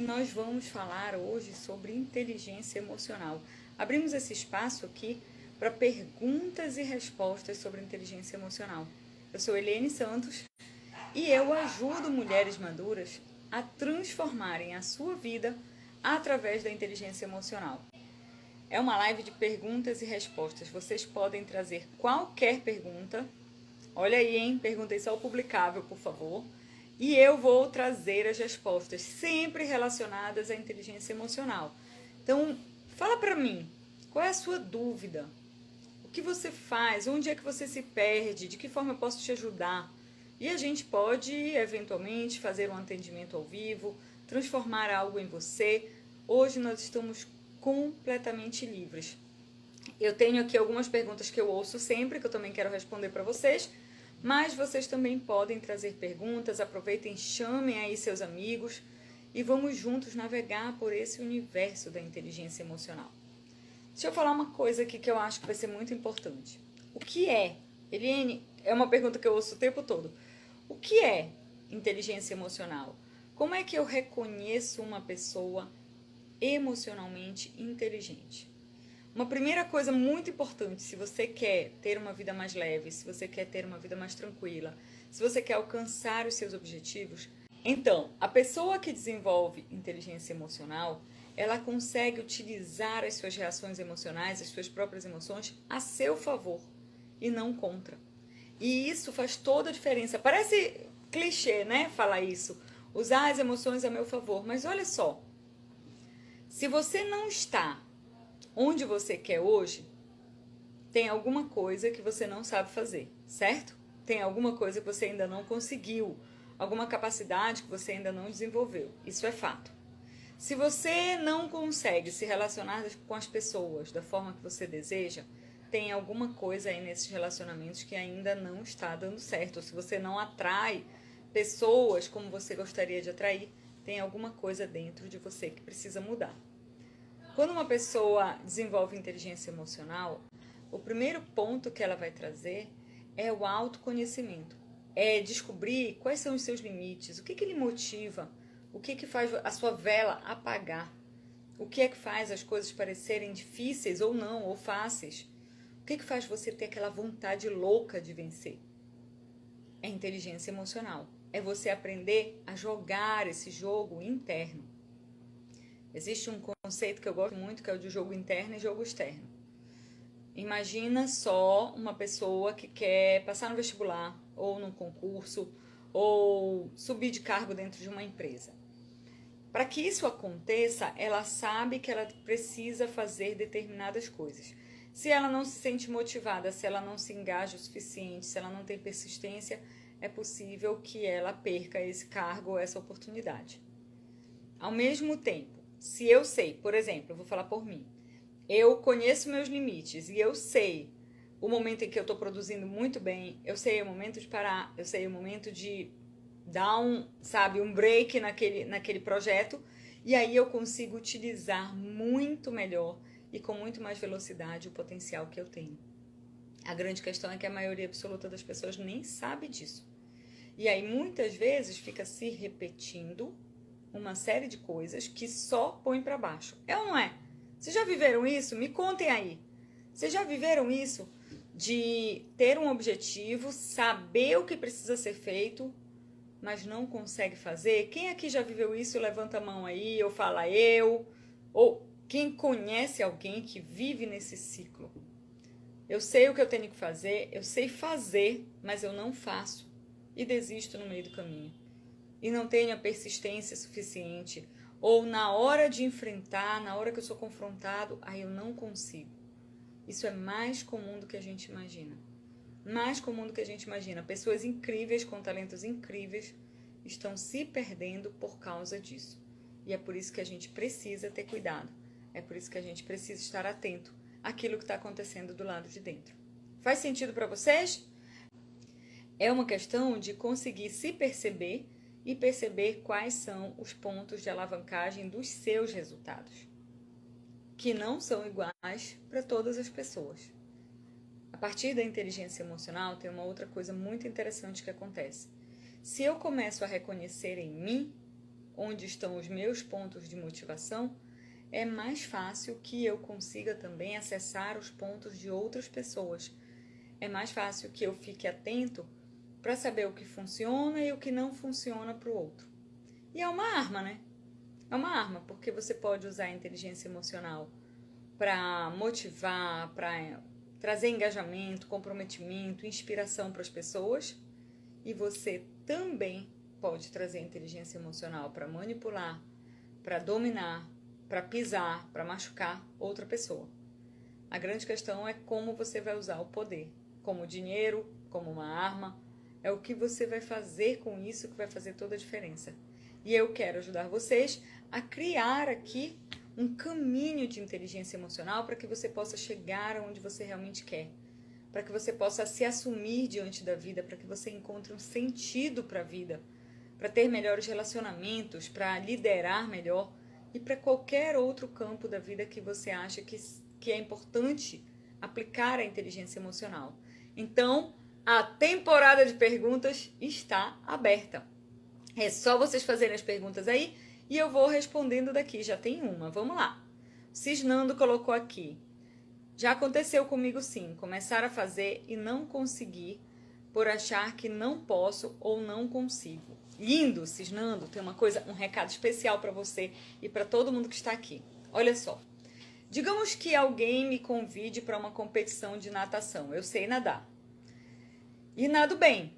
e nós vamos falar hoje sobre inteligência emocional. Abrimos esse espaço aqui para perguntas e respostas sobre inteligência emocional. Eu sou Eliane Santos e eu ajudo mulheres maduras a transformarem a sua vida através da inteligência emocional. É uma live de perguntas e respostas. Vocês podem trazer qualquer pergunta. Olha aí, hein? Perguntem só o publicável, por favor. E eu vou trazer as respostas, sempre relacionadas à inteligência emocional. Então, fala para mim, qual é a sua dúvida? O que você faz? Onde é que você se perde? De que forma eu posso te ajudar? E a gente pode, eventualmente, fazer um atendimento ao vivo, transformar algo em você. Hoje nós estamos completamente livres. Eu tenho aqui algumas perguntas que eu ouço sempre, que eu também quero responder para vocês, mas vocês também podem trazer perguntas, aproveitem, chamem aí seus amigos e vamos juntos navegar por esse universo da inteligência emocional. Deixa eu falar uma coisa aqui que eu acho que vai ser muito importante. O que é? Eliane, é uma pergunta que eu ouço o tempo todo. O que é inteligência emocional? Como é que eu reconheço uma pessoa emocionalmente inteligente? Uma primeira coisa muito importante, se você quer ter uma vida mais leve, se você quer ter uma vida mais tranquila, se você quer alcançar os seus objetivos, então, a pessoa que desenvolve inteligência emocional, ela consegue utilizar as suas reações emocionais, as suas próprias emoções, a seu favor e não contra. E isso faz toda a diferença. Parece clichê, né, falar isso. Usar as emoções a meu favor, mas olha só. Se você não está onde você quer hoje, tem alguma coisa que você não sabe fazer, certo? Tem alguma coisa que você ainda não conseguiu, alguma capacidade que você ainda não desenvolveu. Isso é fato. Se você não consegue se relacionar com as pessoas da forma que você deseja, tem alguma coisa aí nesses relacionamentos que ainda não está dando certo. Ou se você não atrai pessoas como você gostaria de atrair, tem alguma coisa dentro de você que precisa mudar. Quando uma pessoa desenvolve inteligência emocional, o primeiro ponto que ela vai trazer é o autoconhecimento. É descobrir quais são os seus limites, o que lhe motiva, o que faz a sua vela apagar, o que é que faz as coisas parecerem difíceis ou não, ou fáceis. O que faz você ter aquela vontade louca de vencer? É inteligência emocional. É você aprender a jogar esse jogo interno. Existe um conceito que eu gosto muito, que é o de jogo interno e jogo externo. Imagina só uma pessoa que quer passar no vestibular, ou num concurso, ou subir de cargo dentro de uma empresa. Para que isso aconteça, ela sabe que ela precisa fazer determinadas coisas. Se ela não se sente motivada, se ela não se engaja o suficiente, se ela não tem persistência, é possível que ela perca esse cargo ou essa oportunidade. Ao mesmo tempo, se eu sei, por exemplo, eu vou falar por mim, eu conheço meus limites e eu sei o momento em que eu estou produzindo muito bem, eu sei o momento de parar, eu sei o momento de dar um break naquele projeto, e aí eu consigo utilizar muito melhor e com muito mais velocidade o potencial que eu tenho. A grande questão é que a maioria absoluta das pessoas nem sabe disso. E aí muitas vezes fica se repetindo uma série de coisas que só põe para baixo. É ou não é? Vocês já viveram isso? Me contem aí. Vocês já viveram isso? De ter um objetivo, saber o que precisa ser feito, mas não consegue fazer? Quem aqui já viveu isso? Levanta a mão aí, ou fala eu. Ou quem conhece alguém que vive nesse ciclo? Eu sei o que eu tenho que fazer, eu sei fazer, mas eu não faço. E desisto no meio do caminho. E não tenho a persistência suficiente. Ou na hora de enfrentar, na hora que eu sou confrontado, aí eu não consigo. Isso é mais comum do que a gente imagina. Mais comum do que a gente imagina. Pessoas incríveis, com talentos incríveis, estão se perdendo por causa disso. E é por isso que a gente precisa ter cuidado. É por isso que a gente precisa estar atento àquilo que está acontecendo do lado de dentro. Faz sentido para vocês? É uma questão de conseguir se perceber e perceber quais são os pontos de alavancagem dos seus resultados, que não são iguais para todas as pessoas. A partir da inteligência emocional, tem uma outra coisa muito interessante que acontece. Se eu começo a reconhecer em mim onde estão os meus pontos de motivação, é mais fácil que eu consiga também acessar os pontos de outras pessoas. É mais fácil que eu fique atento para saber o que funciona e o que não funciona para o outro. E é uma arma, né? É uma arma, porque você pode usar a inteligência emocional para motivar, para trazer engajamento, comprometimento, inspiração para as pessoas. E você também pode trazer a inteligência emocional para manipular, para dominar, para pisar, para machucar outra pessoa. A grande questão é como você vai usar o poder, como dinheiro, como uma arma. É o que você vai fazer com isso que vai fazer toda a diferença. E eu quero ajudar vocês a criar aqui um caminho de inteligência emocional para que você possa chegar aonde você realmente quer, para que você possa se assumir diante da vida, para que você encontre um sentido para a vida, para ter melhores relacionamentos, para liderar melhor e para qualquer outro campo da vida que você acha que é importante aplicar a inteligência emocional. Então, a temporada de perguntas está aberta. É só vocês fazerem as perguntas aí e eu vou respondendo daqui. Já tem uma, vamos lá. Cisnando colocou aqui. Já aconteceu comigo sim, começar a fazer e não conseguir por achar que não posso ou não consigo. Lindo, Cisnando, tem um recado especial para você e para todo mundo que está aqui. Olha só, digamos que alguém me convide para uma competição de natação, eu sei nadar e nado bem.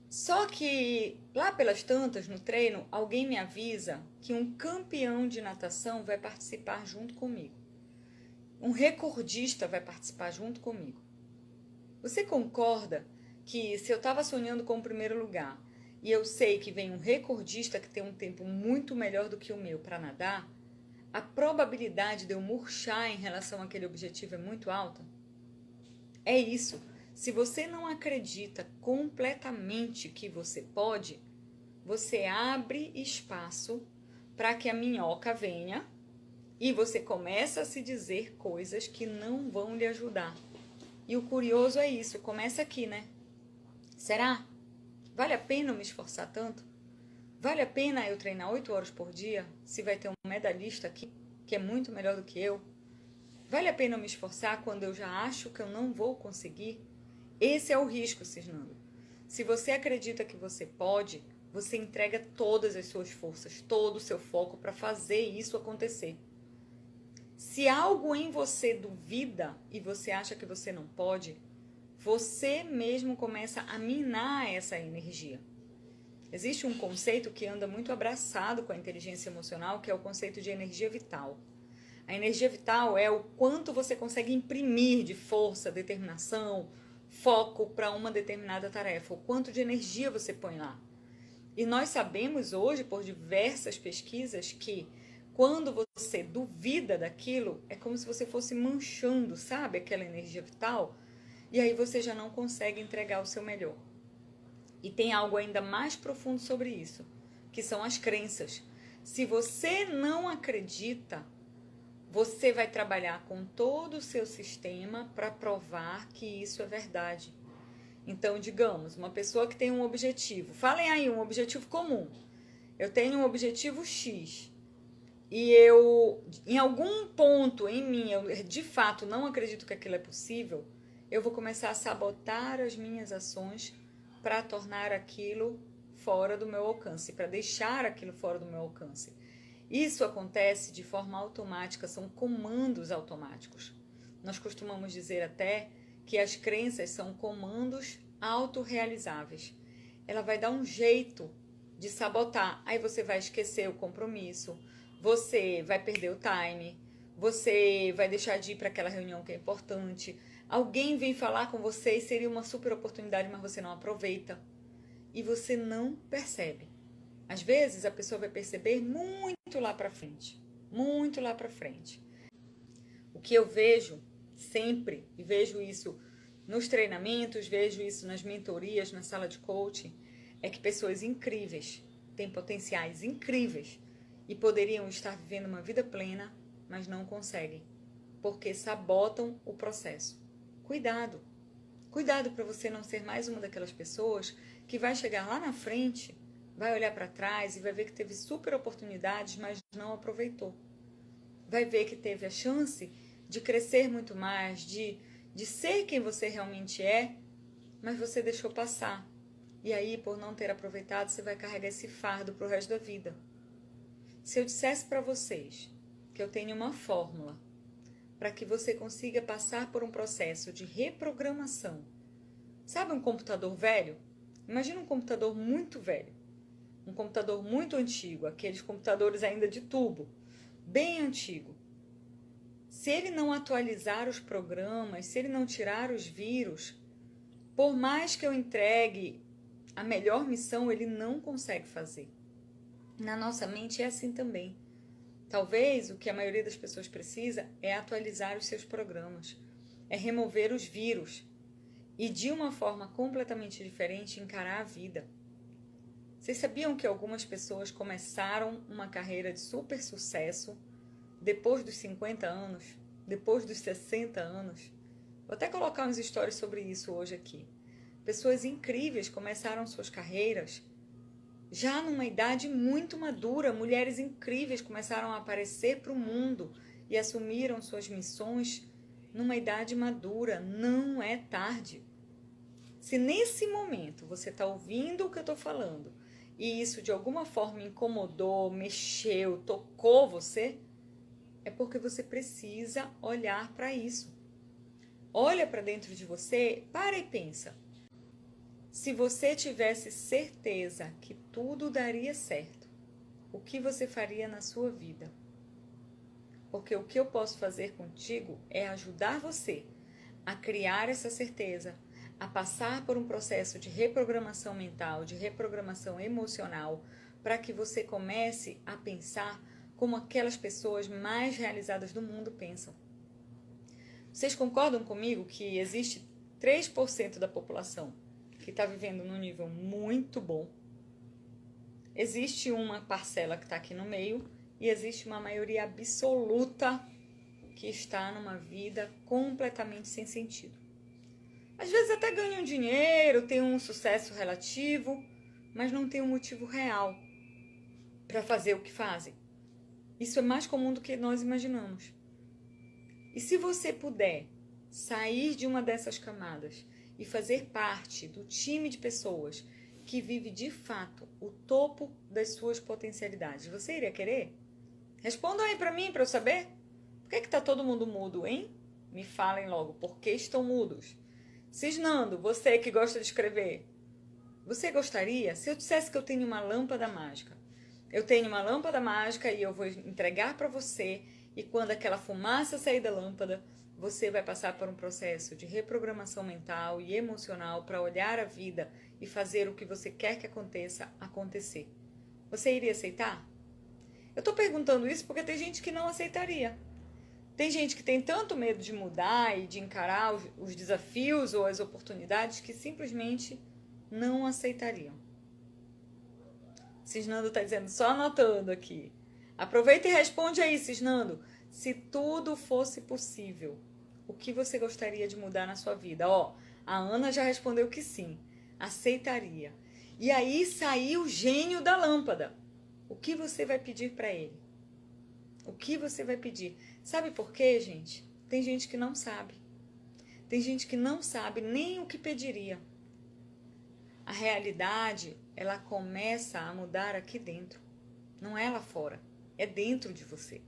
Só que lá pelas tantas, no treino, alguém me avisa que um campeão de natação vai participar junto comigo. Um recordista vai participar junto comigo. Você concorda que se eu estava sonhando com o primeiro lugar e eu sei que vem um recordista que tem um tempo muito melhor do que o meu para nadar, a probabilidade de eu murchar em relação àquele objetivo é muito alta? É isso. Se você não acredita completamente que você pode, você abre espaço para que a minhoca venha e você começa a se dizer coisas que não vão lhe ajudar. E o curioso é isso, começa aqui, né? Será? Vale a pena eu me esforçar tanto? Vale a pena eu treinar 8 horas por dia se vai ter um medalhista aqui que é muito melhor do que eu? Vale a pena eu me esforçar quando eu já acho que eu não vou conseguir? Esse é o risco, Cisnando. Se você acredita que você pode, você entrega todas as suas forças, todo o seu foco para fazer isso acontecer. Se algo em você duvida e você acha que você não pode, você mesmo começa a minar essa energia. Existe um conceito que anda muito abraçado com a inteligência emocional, que é o conceito de energia vital. A energia vital é o quanto você consegue imprimir de força, determinação, foco para uma determinada tarefa, o quanto de energia você põe lá. E nós sabemos hoje, por diversas pesquisas, que quando você duvida daquilo, é como se você fosse manchando, sabe, aquela energia vital, e aí você já não consegue entregar o seu melhor. E tem algo ainda mais profundo sobre isso, que são as crenças. Se você não acredita, você vai trabalhar com todo o seu sistema para provar que isso é verdade. Então, digamos, uma pessoa que tem um objetivo, falem aí um objetivo comum. Eu tenho um objetivo X e eu, em algum ponto em mim, eu de fato não acredito que aquilo é possível, eu vou começar a sabotar as minhas ações para tornar aquilo fora do meu alcance, para deixar aquilo fora do meu alcance. Isso acontece de forma automática, são comandos automáticos. Nós costumamos dizer até que as crenças são comandos autorrealizáveis. Ela vai dar um jeito de sabotar. Aí você vai esquecer o compromisso, você vai perder o time, você vai deixar de ir para aquela reunião que é importante. Alguém vem falar com você e seria uma super oportunidade, mas você não aproveita. E você não percebe. Às vezes a pessoa vai perceber muito lá para frente. Muito lá para frente. O que eu vejo sempre, e vejo isso nos treinamentos, vejo isso nas mentorias, na sala de coaching, é que pessoas incríveis, têm potenciais incríveis e poderiam estar vivendo uma vida plena, mas não conseguem, porque sabotam o processo. Cuidado! Cuidado para você não ser mais uma daquelas pessoas que vai chegar lá na frente vai olhar para trás e vai ver que teve super oportunidades, mas não aproveitou. Vai ver que teve a chance de crescer muito mais, de ser quem você realmente é, mas você deixou passar. E aí, por não ter aproveitado, você vai carregar esse fardo pro resto da vida. Se eu dissesse para vocês que eu tenho uma fórmula para que você consiga passar por um processo de reprogramação. Sabe um computador velho? Imagina um computador muito velho. Um computador muito antigo, aqueles computadores ainda de tubo, bem antigo. Se ele não atualizar os programas, se ele não tirar os vírus, por mais que eu entregue a melhor missão, ele não consegue fazer. Na nossa mente é assim também. Talvez o que a maioria das pessoas precisa é atualizar os seus programas, é remover os vírus e de uma forma completamente diferente encarar a vida. Vocês sabiam que algumas pessoas começaram uma carreira de super sucesso depois dos 50 anos, depois dos 60 anos? Vou até colocar uns stories sobre isso hoje aqui. Pessoas incríveis começaram suas carreiras já numa idade muito madura. Mulheres incríveis começaram a aparecer para o mundo e assumiram suas missões numa idade madura. Não é tarde. Se nesse momento você está ouvindo o que eu estou falando e isso de alguma forma incomodou, mexeu, tocou você, é porque você precisa olhar para isso. Olha para dentro de você, para e pensa. Se você tivesse certeza que tudo daria certo, o que você faria na sua vida? Porque o que eu posso fazer contigo é ajudar você a criar essa certeza, a passar por um processo de reprogramação mental, de reprogramação emocional, para que você comece a pensar como aquelas pessoas mais realizadas do mundo pensam. Vocês concordam comigo que existe 3% da população que está vivendo num nível muito bom? Existe uma parcela que está aqui no meio e existe uma maioria absoluta que está numa vida completamente sem sentido. Às vezes até ganham dinheiro, tem um sucesso relativo, mas não tem um motivo real para fazer o que fazem. Isso é mais comum do que nós imaginamos. E se você puder sair de uma dessas camadas e fazer parte do time de pessoas que vive de fato o topo das suas potencialidades, você iria querer? Respondam aí para mim, para eu saber. Por que está todo mundo mudo, hein? Me falem logo, por que estão mudos? Cisnando, você que gosta de escrever, você gostaria? Se eu dissesse que eu tenho uma lâmpada mágica, eu tenho uma lâmpada mágica e eu vou entregar para você, e quando aquela fumaça sair da lâmpada, você vai passar por um processo de reprogramação mental e emocional para olhar a vida e fazer o que você quer que aconteça, acontecer. Você iria aceitar? Eu estou perguntando isso porque tem gente que não aceitaria. Tem gente que tem tanto medo de mudar e de encarar os desafios ou as oportunidades que simplesmente não aceitariam. Cisnando está dizendo, só anotando aqui. Aproveita e responde aí, Cisnando. Se tudo fosse possível, o que você gostaria de mudar na sua vida? Ó, a Ana já respondeu que sim, aceitaria. E aí saiu o gênio da lâmpada. O que você vai pedir para ele? O que você vai pedir? Sabe por quê, gente? Tem gente que não sabe. Tem gente que não sabe nem o que pediria. A realidade, ela começa a mudar aqui dentro. Não é lá fora, é dentro de você.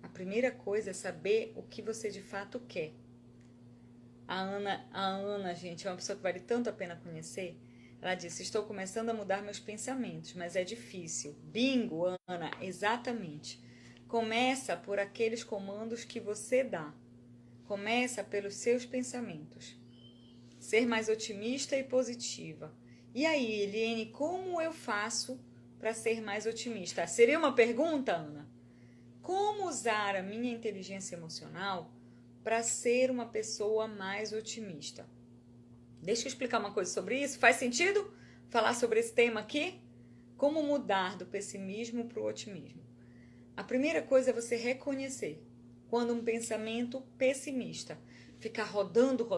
A primeira coisa é saber o que você de fato quer. A Ana, gente, é uma pessoa que vale tanto a pena conhecer. Ela disse, estou começando a mudar meus pensamentos, mas é difícil. Bingo, Ana, exatamente. Começa por aqueles comandos que você dá. Começa pelos seus pensamentos. Ser mais otimista e positiva. E aí, Eliane, como eu faço para ser mais otimista? Seria uma pergunta, Ana? Como usar a minha inteligência emocional para ser uma pessoa mais otimista? Deixa eu explicar uma coisa sobre isso. Faz sentido falar sobre esse tema aqui? Como mudar do pessimismo para o otimismo? A primeira coisa é você reconhecer quando um pensamento pessimista ficar rodando,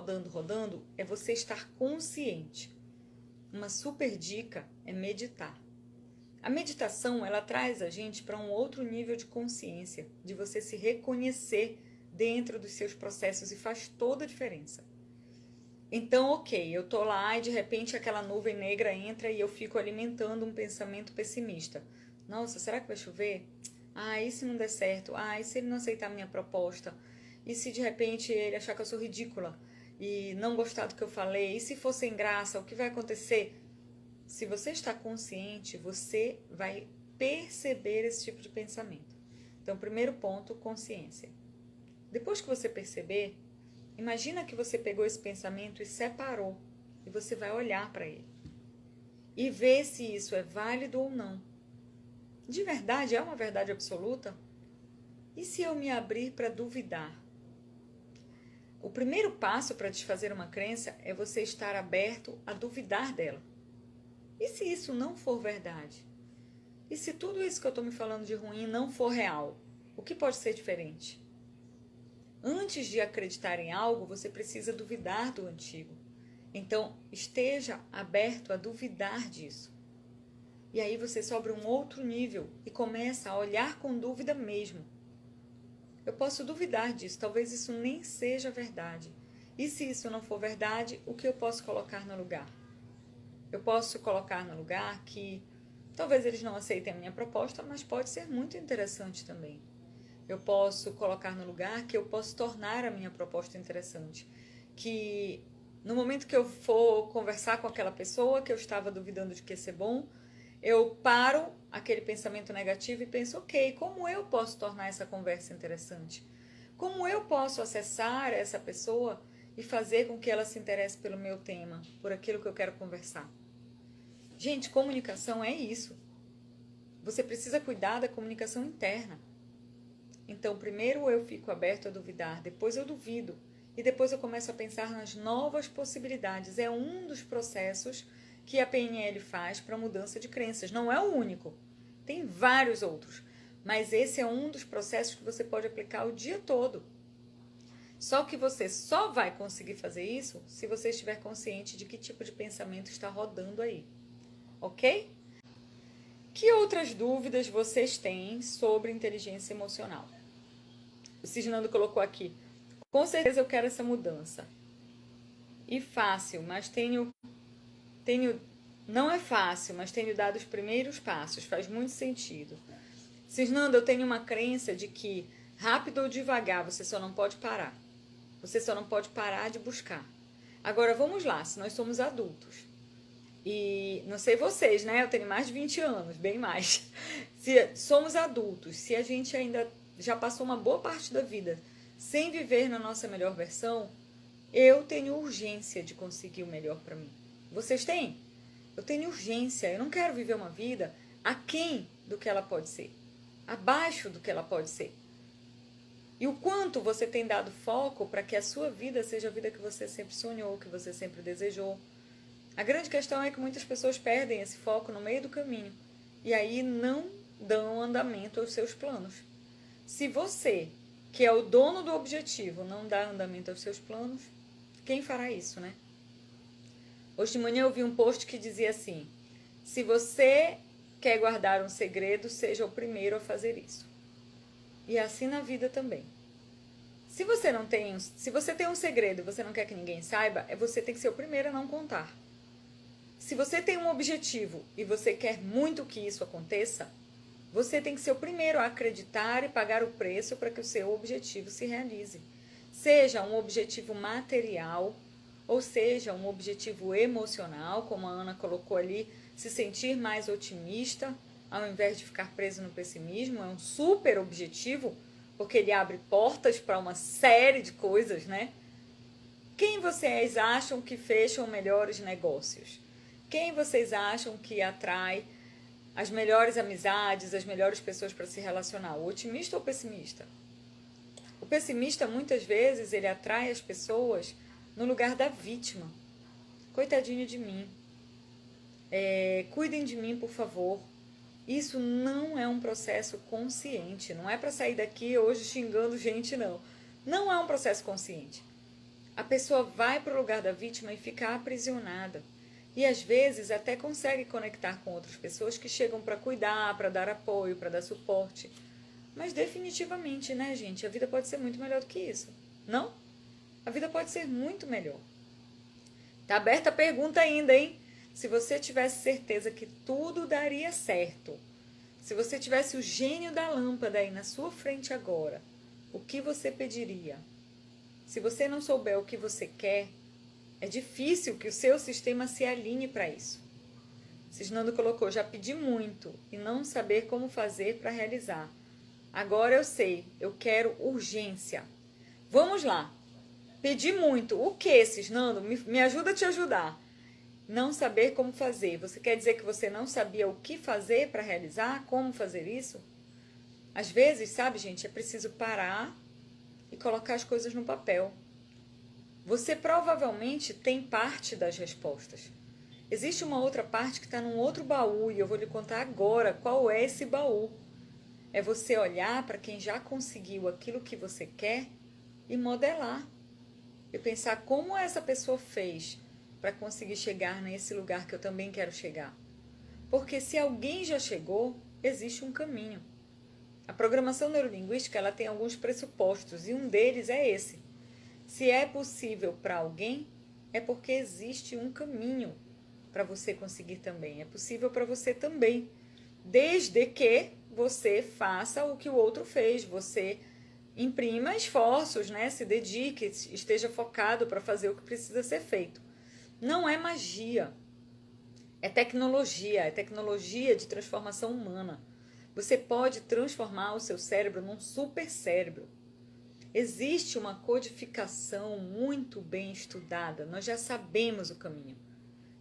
é você estar consciente. Uma super dica é meditar. A meditação, ela traz a gente para um outro nível de consciência, de você se reconhecer dentro dos seus processos e faz toda a diferença. Então, ok, eu tô lá e de repente aquela nuvem negra entra e eu fico alimentando um pensamento pessimista. Nossa, será que vai chover? Ah, e se não der certo? Ah, e se ele não aceitar a minha proposta? E se de repente ele achar que eu sou ridícula e não gostar do que eu falei? E se for sem graça, o que vai acontecer? Se você está consciente, você vai perceber esse tipo de pensamento. Então, primeiro ponto, consciência. Depois que você perceber, imagina que você pegou esse pensamento e separou. E você vai olhar para ele. E ver se isso é válido ou não. De verdade, é uma verdade absoluta? E se eu me abrir para duvidar? O primeiro passo para desfazer uma crença é você estar aberto a duvidar dela. E se isso não for verdade? E se tudo isso que eu estou me falando de ruim não for real? O que pode ser diferente? Antes de acreditar em algo, você precisa duvidar do antigo. Então, esteja aberto a duvidar disso. E aí você sobe um outro nível e começa a olhar com dúvida mesmo. Eu posso duvidar disso, talvez isso nem seja verdade. E se isso não for verdade, o que eu posso colocar no lugar? Eu posso colocar no lugar que talvez eles não aceitem a minha proposta, mas pode ser muito interessante também. Eu posso colocar no lugar que eu posso tornar a minha proposta interessante. Que no momento que eu for conversar com aquela pessoa que eu estava duvidando de que ia ser bom, eu paro aquele pensamento negativo e penso, ok, como eu posso tornar essa conversa interessante? Como eu posso acessar essa pessoa e fazer com que ela se interesse pelo meu tema, por aquilo que eu quero conversar? Gente, comunicação é isso. Você precisa cuidar da comunicação interna. Então, primeiro eu fico aberto a duvidar, depois eu duvido e depois eu começo a pensar nas novas possibilidades. É um dos processos que a PNL faz para mudança de crenças. Não é o único, tem vários outros, mas esse é um dos processos que você pode aplicar o dia todo. Só que você só vai conseguir fazer isso se você estiver consciente de que tipo de pensamento está rodando aí, ok? Que outras dúvidas vocês têm sobre inteligência emocional? O Cisnando colocou aqui, com certeza eu quero essa mudança. E fácil, mas não é fácil, mas tenho dado os primeiros passos, faz muito sentido. Cisnando, eu tenho uma crença de que rápido ou devagar você só não pode parar. Você só não pode parar de buscar. Agora vamos lá, se nós somos adultos. E não sei vocês, né? Eu tenho mais de 20 anos, bem mais. Se somos adultos, se a gente ainda já passou uma boa parte da vida sem viver na nossa melhor versão, eu tenho urgência de conseguir o melhor para mim. Vocês têm? Eu tenho urgência. Eu não quero viver uma vida aquém do que ela pode ser, abaixo do que ela pode ser. E o quanto você tem dado foco para que a sua vida seja a vida que você sempre sonhou, que você sempre desejou. A grande questão é que muitas pessoas perdem esse foco no meio do caminho e aí não dão andamento aos seus planos. Se você, que é o dono do objetivo, não dá andamento aos seus planos, quem fará isso, né? Hoje de manhã eu vi um post que dizia assim: se você quer guardar um segredo, seja o primeiro a fazer isso. E é assim na vida também. Se você tem um segredo e você não quer que ninguém saiba, você tem que ser o primeiro a não contar. Se você tem um objetivo e você quer muito que isso aconteça, você tem que ser o primeiro a acreditar e pagar o preço para que o seu objetivo se realize. Seja um objetivo material, ou seja um objetivo emocional, como a Ana colocou ali, se sentir mais otimista, ao invés de ficar preso no pessimismo, é um super objetivo, porque ele abre portas para uma série de coisas, né? Quem vocês acham que fecham melhores negócios? Quem vocês acham que atrai as melhores amizades, as melhores pessoas para se relacionar? O otimista ou o pessimista? O pessimista, muitas vezes, ele atrai as pessoas no lugar da vítima. Coitadinho de mim. Cuidem de mim, por favor. Isso não é um processo consciente. Não é para sair daqui hoje xingando gente, não. Não é um processo consciente. A pessoa vai para o lugar da vítima e fica aprisionada. E às vezes até consegue conectar com outras pessoas que chegam para cuidar, para dar apoio, para dar suporte. Mas definitivamente, né, gente? A vida pode ser muito melhor do que isso. Não? A vida pode ser muito melhor. Tá aberta a pergunta ainda, hein? Se você tivesse certeza que tudo daria certo, se você tivesse o gênio da lâmpada aí na sua frente agora, o que você pediria? Se você não souber o que você quer, é difícil que o seu sistema se alinhe para isso. Cisnando colocou, já pedi muito e não saber como fazer para realizar. Agora eu sei, eu quero urgência. Vamos lá. Pedi muito. O que, Cisnando? Me ajuda a te ajudar. Não saber como fazer. Você quer dizer que você não sabia o que fazer para realizar? Como fazer isso? Às vezes, sabe, gente, é preciso parar e colocar as coisas no papel. Você provavelmente tem parte das respostas. Existe uma outra parte que está num outro baú e eu vou lhe contar agora qual é esse baú. É você olhar para quem já conseguiu aquilo que você quer e modelar. E pensar como essa pessoa fez para conseguir chegar nesse lugar que eu também quero chegar. Porque se alguém já chegou, existe um caminho. A programação neurolinguística ela tem alguns pressupostos e um deles é esse. Se é possível para alguém, é porque existe um caminho para você conseguir também. É possível para você também. Desde que você faça o que o outro fez, você imprima esforços, né? Se dedique, esteja focado para fazer o que precisa ser feito. Não é magia, é tecnologia de transformação humana. Você pode transformar o seu cérebro num super cérebro. Existe uma codificação muito bem estudada, nós já sabemos o caminho.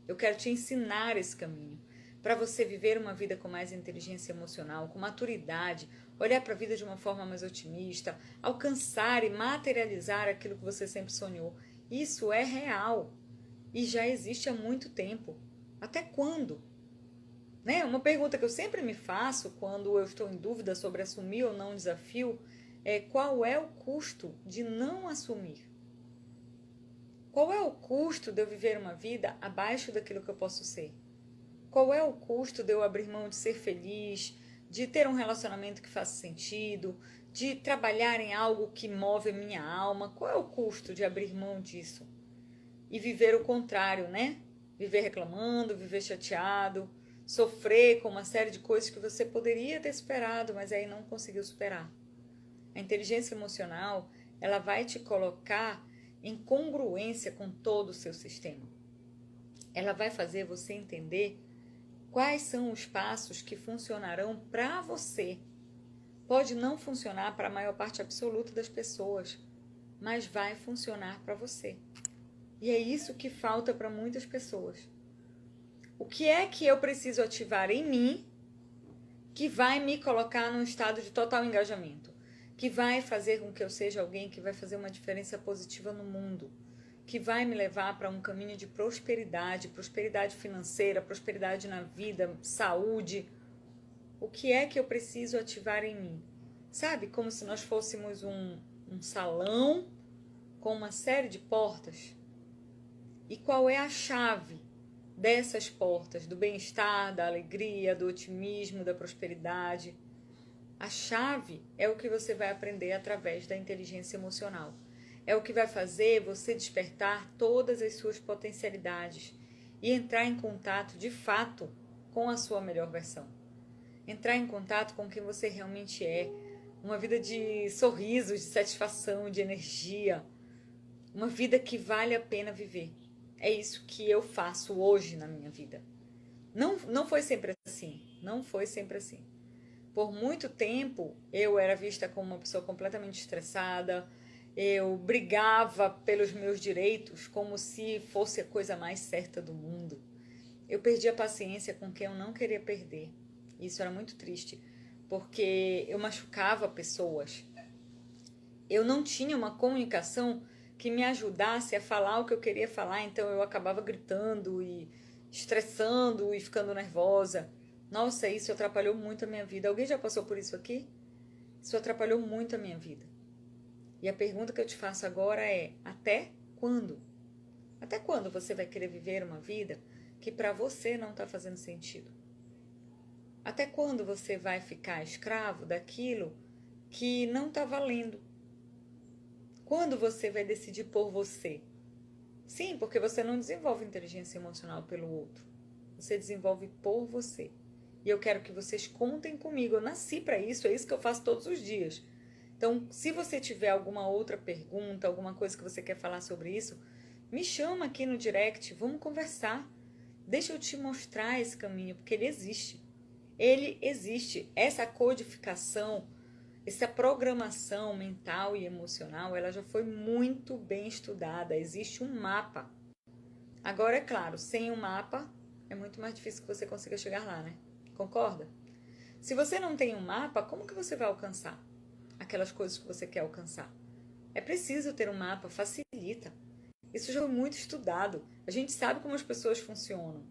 Eu quero te ensinar esse caminho para você viver uma vida com mais inteligência emocional, com maturidade, olhar para a vida de uma forma mais otimista, alcançar e materializar aquilo que você sempre sonhou. Isso é real e já existe há muito tempo. Até quando? Né? Uma pergunta que eu sempre me faço quando eu estou em dúvida sobre assumir ou não um desafio é qual é o custo de não assumir? Qual é o custo de eu viver uma vida abaixo daquilo que eu posso ser? Qual é o custo de eu abrir mão de ser feliz, de ter um relacionamento que faça sentido, de trabalhar em algo que move a minha alma? Qual é o custo de abrir mão disso? E viver o contrário, né? Viver reclamando, viver chateado, sofrer com uma série de coisas que você poderia ter superado, mas aí não conseguiu superar. A inteligência emocional, ela vai te colocar em congruência com todo o seu sistema. Ela vai fazer você entender quais são os passos que funcionarão para você. Pode não funcionar para a maior parte absoluta das pessoas, mas vai funcionar para você. E é isso que falta para muitas pessoas. O que é que eu preciso ativar em mim que vai me colocar num estado de total engajamento? Que vai fazer com que eu seja alguém que vai fazer uma diferença positiva no mundo, que vai me levar para um caminho de prosperidade, prosperidade financeira, prosperidade na vida, saúde. O que é que eu preciso ativar em mim? Sabe, como se nós fôssemos um salão com uma série de portas. E qual é a chave dessas portas? Do bem-estar, da alegria, do otimismo, da prosperidade. A chave é o que você vai aprender através da inteligência emocional. É o que vai fazer você despertar todas as suas potencialidades e entrar em contato, de fato, com a sua melhor versão. Entrar em contato com quem você realmente é. Uma vida de sorrisos, de satisfação, de energia. Uma vida que vale a pena viver. É isso que eu faço hoje na minha vida. Não foi sempre assim. Não foi sempre assim. Por muito tempo, eu era vista como uma pessoa completamente estressada. Eu brigava pelos meus direitos como se fosse a coisa mais certa do mundo. Eu perdi a paciência com quem eu não queria perder. Isso era muito triste, porque eu machucava pessoas. Eu não tinha uma comunicação que me ajudasse a falar o que eu queria falar, então eu acabava gritando e estressando e ficando nervosa. Nossa, isso atrapalhou muito a minha vida. Alguém já passou por isso aqui? Isso atrapalhou muito a minha vida. E a pergunta que eu te faço agora é: até quando? Até quando você vai querer viver uma vida que para você não está fazendo sentido? Até quando você vai ficar escravo daquilo que não está valendo? Quando você vai decidir por você? Sim, porque você não desenvolve inteligência emocional pelo outro. Você desenvolve por você. E eu quero que vocês contem comigo. Eu nasci para isso, é isso que eu faço todos os dias. Então, se você tiver alguma outra pergunta, alguma coisa que você quer falar sobre isso, me chama aqui no direct, vamos conversar. Deixa eu te mostrar esse caminho, porque ele existe. Ele existe. Essa codificação, essa programação mental e emocional, ela já foi muito bem estudada. Existe um mapa. Agora, é claro, sem um mapa, é muito mais difícil que você consiga chegar lá, né? Concorda? Se você não tem um mapa, como que você vai alcançar aquelas coisas que você quer alcançar? É preciso ter um mapa, facilita. Isso já foi muito estudado. A gente sabe como as pessoas funcionam.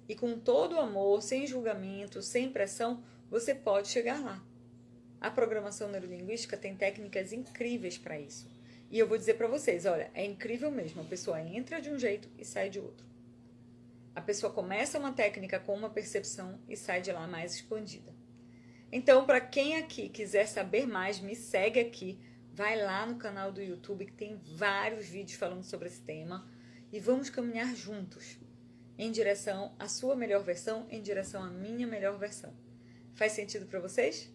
E com todo o amor, sem julgamento, sem pressão, você pode chegar lá. A programação neurolinguística tem técnicas incríveis para isso. E eu vou dizer para vocês, olha, é incrível mesmo. A pessoa entra de um jeito e sai de outro. A pessoa começa uma técnica com uma percepção e sai de lá mais expandida. Então, para quem aqui quiser saber mais, me segue aqui. Vai lá no canal do YouTube que tem vários vídeos falando sobre esse tema. E vamos caminhar juntos em direção à sua melhor versão, em direção à minha melhor versão. Faz sentido para vocês?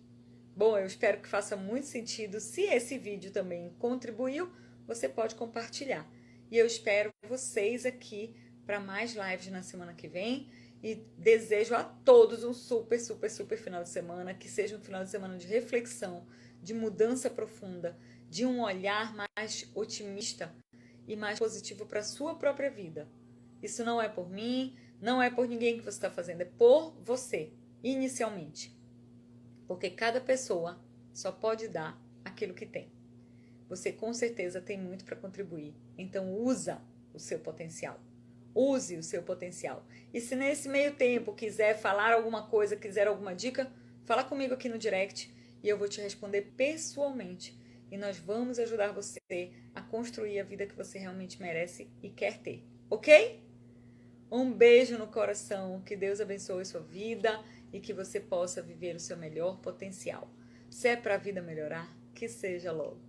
Bom, eu espero que faça muito sentido. Se esse vídeo também contribuiu, você pode compartilhar. E eu espero vocês aqui para mais lives na semana que vem. E desejo a todos um super, super, super final de semana. Que seja um final de semana de reflexão, de mudança profunda, de um olhar mais otimista e mais positivo para a sua própria vida. Isso não é por mim, não é por ninguém que você está fazendo, é por você, inicialmente. Porque cada pessoa só pode dar aquilo que tem. Você com certeza tem muito para contribuir. Então usa o seu potencial. Use o seu potencial. E se nesse meio tempo quiser falar alguma coisa, quiser alguma dica, fala comigo aqui no direct e eu vou te responder pessoalmente. E nós vamos ajudar você a construir a vida que você realmente merece e quer ter. Ok? Um beijo no coração, que Deus abençoe sua vida e que você possa viver o seu melhor potencial. Se é para a vida melhorar, que seja logo.